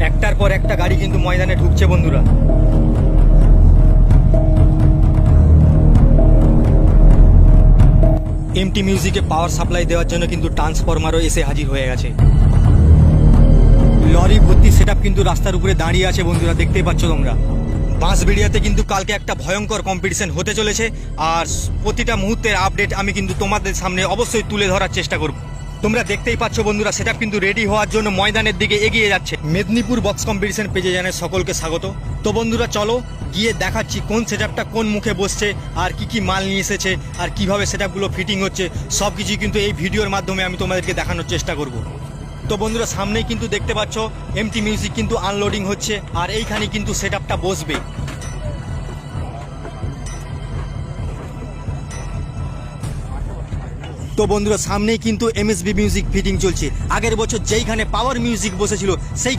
একটার পর একটা গাড়ি কিন্তু ময়দানে ঢুকছে বন্ধুরা। এমটি মিউজিকে পাওয়ার সাপ্লাই দেওয়ার জন্য কিন্তু ট্রান্সফরমারও এসে হাজির হয়ে গেছে। লরি ভর্তি সেটআপ কিন্তু রাস্তার উপরে দাঁড়িয়ে আছে বন্ধুরা, দেখতেই পাচ্ছ তোমরা। বাঁশবেড়িয়াতে কিন্তু কালকে একটা ভয়ঙ্কর কম্পিটিশন হতে চলেছে, আর প্রতিটা মুহূর্তের আপডেট আমি কিন্তু তোমাদের সামনে অবশ্যই তুলে ধরার চেষ্টা করব। তোমরা দেখতেই পাচ্ছ বন্ধুরা, সেটআপ কিন্তু রেডি হওয়ার জন্য ময়দানের দিকে এগিয়ে যাচ্ছে। মেদিনীপুর বক্স কম্পিটিশন পেজে জানাই সকলকে স্বাগত। তো বন্ধুরা চলো গিয়ে দেখাচ্ছি কোন সেটআপটা কোন মুখে বসছে, আর কি কি মাল নিয়ে এসেছে, আর কিভাবে সেটআপগুলো ফিটিং হচ্ছে, সব কিছুই কিন্তু এই ভিডিওর মাধ্যমে আমি তোমাদেরকে দেখানোর চেষ্টা করব। তো বন্ধুরা সামনেই কিন্তু দেখতে পাচ্ছ এমটি মিউজিক কিন্তু আনলোডিং হচ্ছে, আর এইখানে কিন্তু সেটআপটা বসবে। তো বন্ধুরা সামনেই কিন্তু এমএসবি মিউজিক ফিটিং চলছে। আগের বছর যেইখানে পাওয়ার মিউজিক বসেছিল সেই